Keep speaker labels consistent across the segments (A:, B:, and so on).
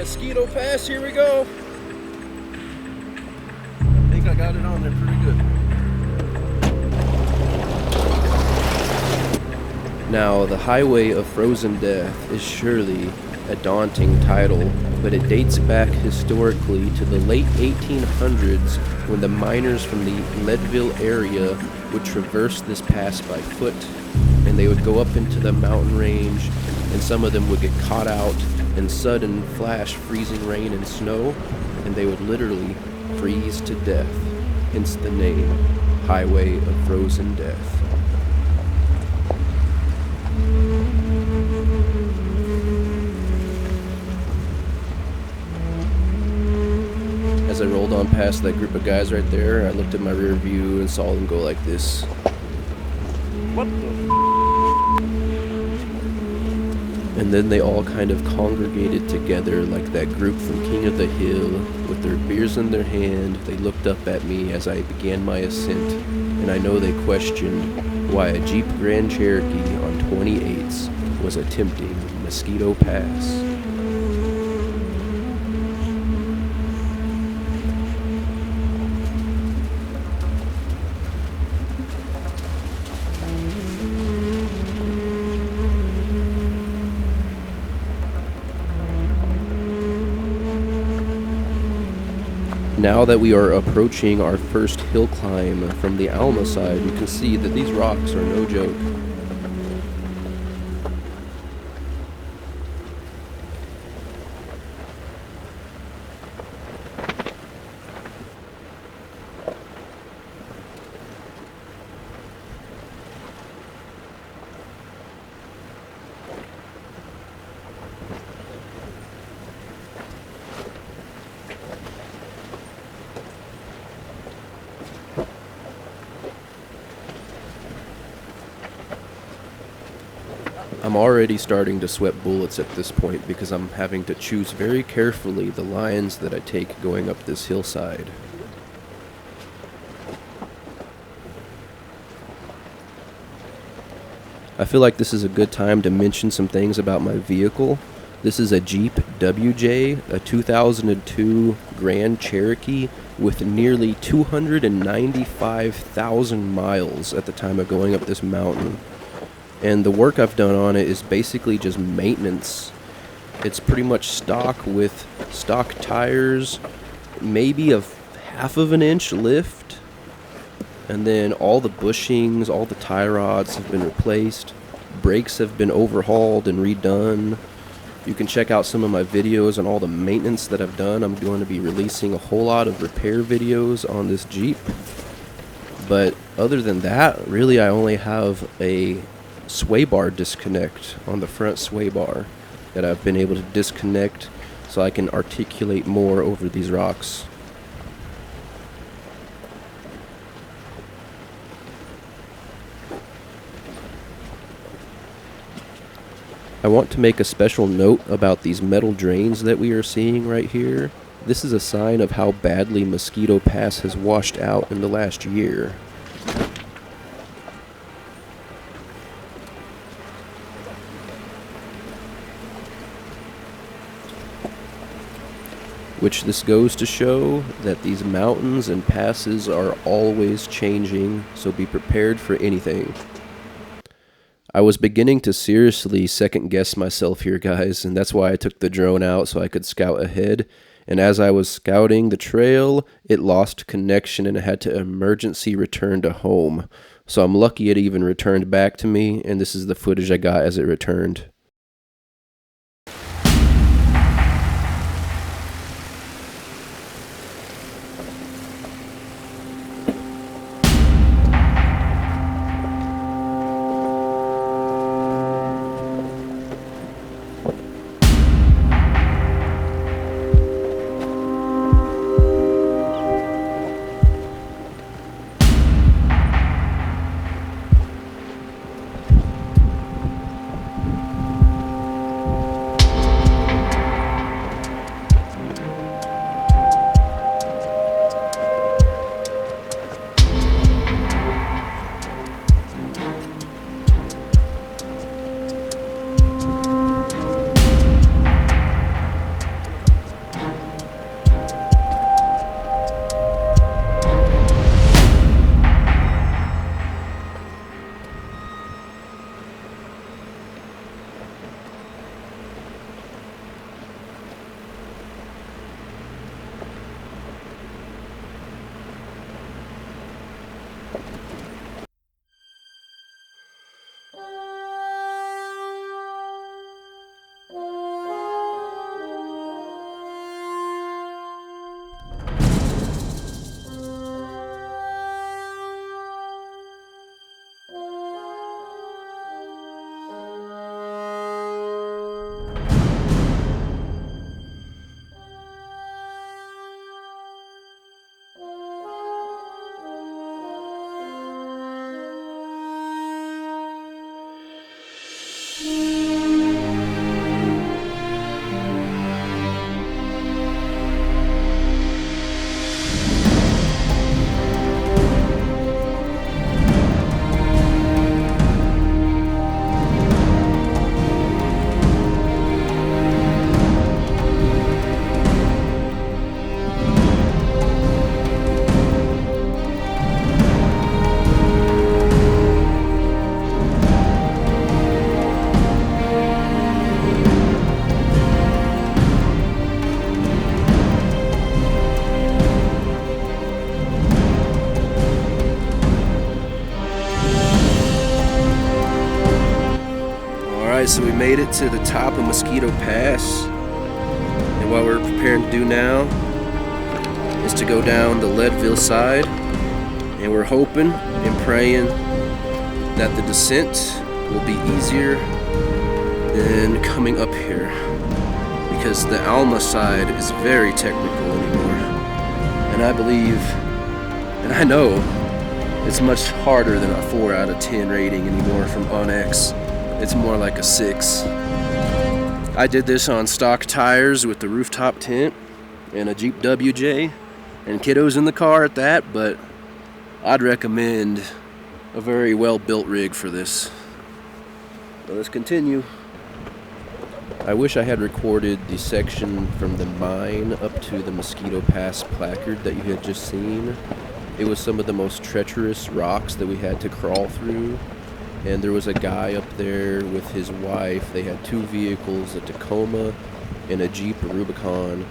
A: Mosquito Pass, here we go. I think I got it on there pretty good. Now, the Highway of Frozen Death is surely a daunting title, but it dates back historically to the late 1800s when the miners from the Leadville area would traverse this pass by foot, and they would go up into the mountain range, and some of them would get caught out in sudden flash freezing rain and snow, and they would literally freeze to death, hence the name Highway of Frozen Death. As I rolled on past that group of guys right there, I looked at my rear view and saw them go like this. What the And then they all kind of congregated together like that group from King of the Hill. With their beers in their hand, they looked up at me as I began my ascent, and I know they questioned why a Jeep Grand Cherokee on 28s was attempting Mosquito Pass. Now that we are approaching our first hill climb from the Alma side, you can see that these rocks are no joke. I'm already starting to sweat bullets at this point because I'm having to choose very carefully the lines that I take going up this hillside. I feel like this is a good time to mention some things about my vehicle. This is a Jeep WJ, a 2002 Grand Cherokee with nearly 295,000 miles at the time of going up this mountain. And the work I've done on it is basically just maintenance. It's pretty much stock with stock tires, maybe a half of an inch lift, and then all the bushings, all the tie rods have been replaced, brakes have been overhauled and redone. You can check out some of my videos on all the maintenance that I've done. I'm going to be releasing a whole lot of repair videos on this Jeep. But other than that, really I only have a sway bar disconnect on the front sway bar that I've been able to disconnect so I can articulate more over these rocks. I want to make a special note about these metal drains that we are seeing right here. This is a sign of how badly Mosquito Pass has washed out in the last year. Which this goes to show that these mountains and passes are always changing, so be prepared for anything. I was beginning to seriously second guess myself here, guys, and that's why I took the drone out so I could scout ahead. And as I was scouting the trail, it lost connection and I had to emergency return to home. So I'm lucky it even returned back to me, and this is the footage I got as it returned. Alright, so we made it to the top of Mosquito Pass, and what we're preparing to do now is to go down the Leadville side, and we're hoping and praying that the descent will be easier than coming up here, because the Alma side is very technical anymore, and I believe, and I know, it's much harder than a 4 out of 10 rating anymore from Onyx. It's more like a 6. I did this on stock tires with the rooftop tent and a Jeep WJ, and kiddos in the car at that, but I'd recommend a very well built rig for this. So let's continue. I wish I had recorded the section from the mine up to the Mosquito Pass placard that you had just seen. It was some of the most treacherous rocks that we had to crawl through. And there was a guy up there with his wife. They had 2 vehicles, a Tacoma and a Jeep Rubicon.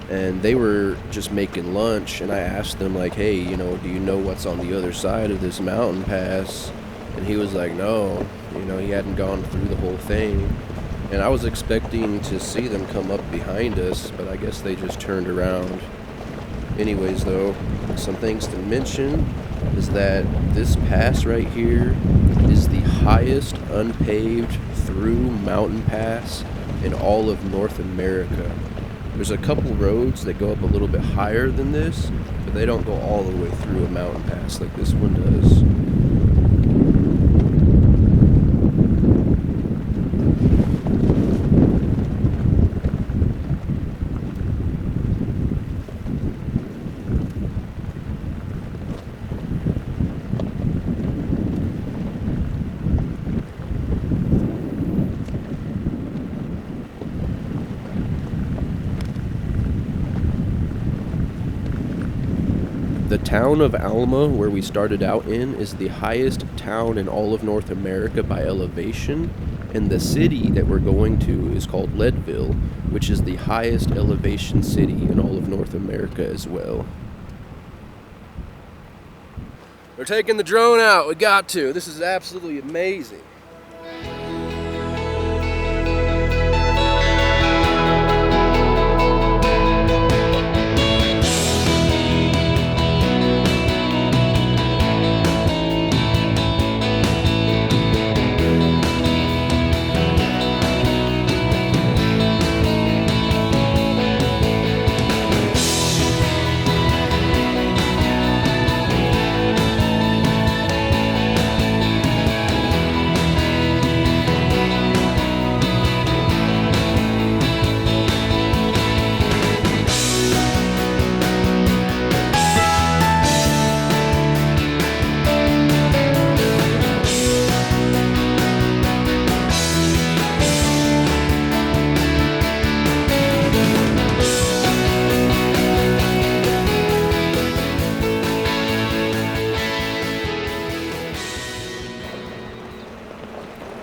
A: And they were just making lunch, and I asked them, like, hey, you know, do you know what's on the other side of this mountain pass? And he was like, no, you know, he hadn't gone through the whole thing. And I was expecting to see them come up behind us, but I guess they just turned around. Anyways, though, some things to mention is that this pass right here is the highest unpaved through mountain pass in all of North America. There's a couple roads that go up a little bit higher than this, but they don't go all the way through a mountain pass like this one does. The town of Alma, where we started out in, is the highest town in all of North America by elevation, and the city that we're going to is called Leadville, which is the highest elevation city in all of North America as well. We're taking the drone out. We got to. This is absolutely amazing.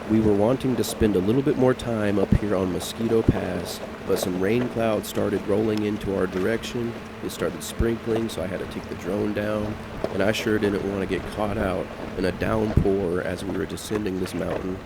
A: We were wanting to spend a little bit more time up here on Mosquito Pass, but some rain clouds started rolling into our direction. It started sprinkling, so I had to take the drone down, and I sure didn't want to get caught out in a downpour as we were descending this mountain.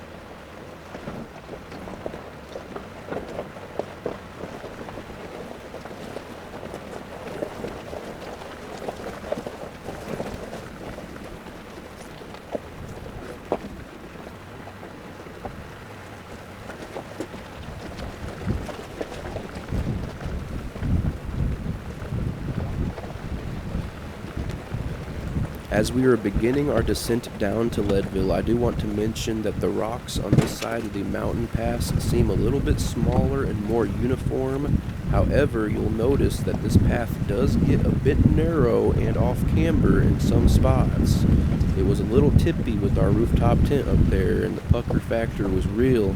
A: As we were beginning our descent down to Leadville, I do want to mention that the rocks on this side of the mountain pass seem a little bit smaller and more uniform. However, you'll notice that this path does get a bit narrow and off-camber in some spots. It was a little tippy with our rooftop tent up there, and the pucker factor was real.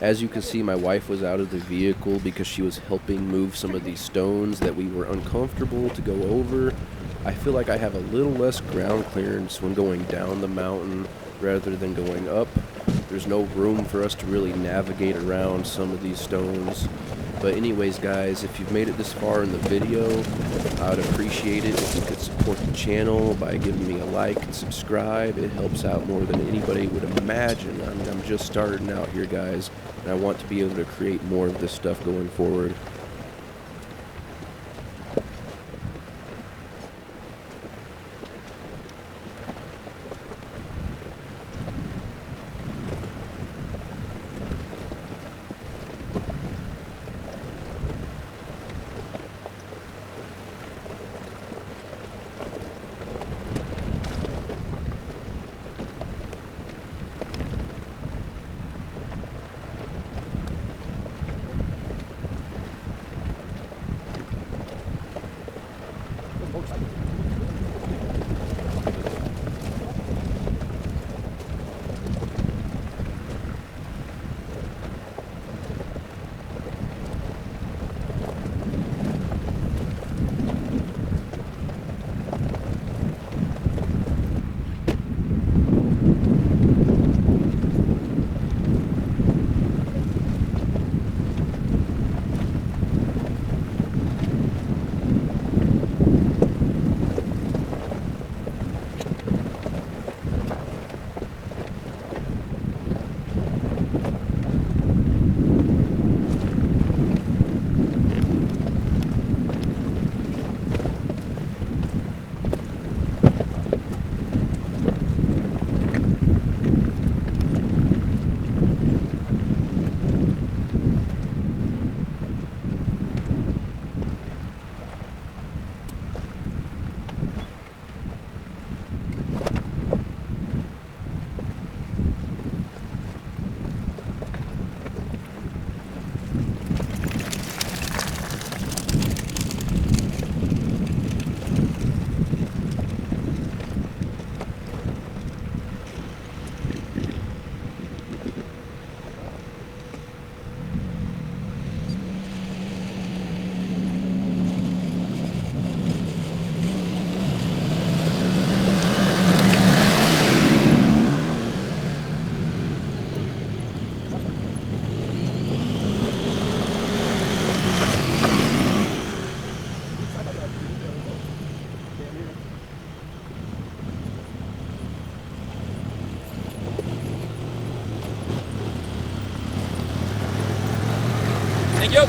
A: As you can see, my wife was out of the vehicle because she was helping move some of these stones that we were uncomfortable to go over. I feel like I have a little less ground clearance when going down the mountain rather than going up. There's no room for us to really navigate around some of these stones. But anyways, guys, if you've made it this far in the video, I would appreciate it if you could support the channel by giving me a like and subscribe. It helps out more than anybody would imagine. I mean, I'm just starting out here, guys, and I want to be able to create more of this stuff going forward.
B: Thank you.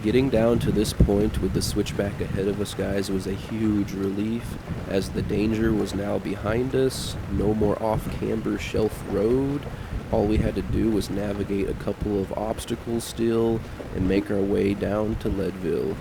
A: Getting down to this point with the switchback ahead of us, guys, was a huge relief, as the danger was now behind us. No more off-camber shelf road. All we had to do was navigate a couple of obstacles still and make our way down to Leadville.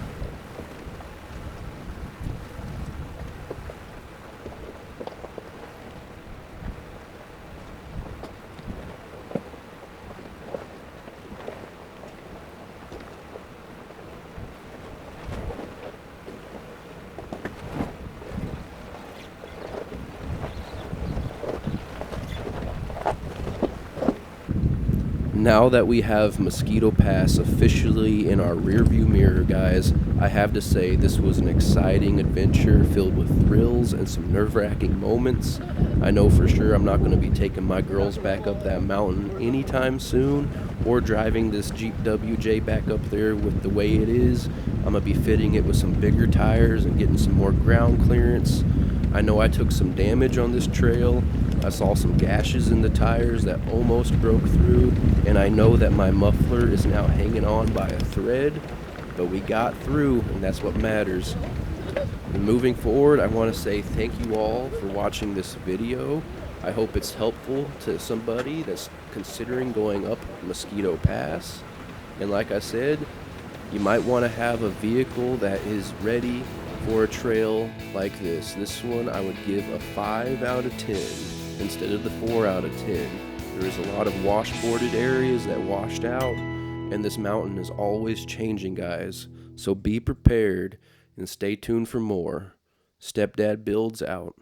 A: Now that we have Mosquito Pass officially in our rearview mirror, guys, I have to say this was an exciting adventure filled with thrills and some nerve-wracking moments. I know for sure I'm not going to be taking my girls back up that mountain anytime soon, or driving this Jeep WJ back up there with the way it is. I'm going to be fitting it with some bigger tires and getting some more ground clearance. I know I took some damage on this trail. I saw some gashes in the tires that almost broke through, and I know that my muffler is now hanging on by a thread, but we got through, and that's what matters. And moving forward, I want to say thank you all for watching this video. I hope it's helpful to somebody that's considering going up Mosquito Pass. And like I said, you might want to have a vehicle that is ready for a trail like this. This one I would give a 5 out of 10 instead of the 4 out of 10. There is a lot of washboarded areas that washed out, and this mountain is always changing, guys. So be prepared and stay tuned for more. Stepdad Builds out.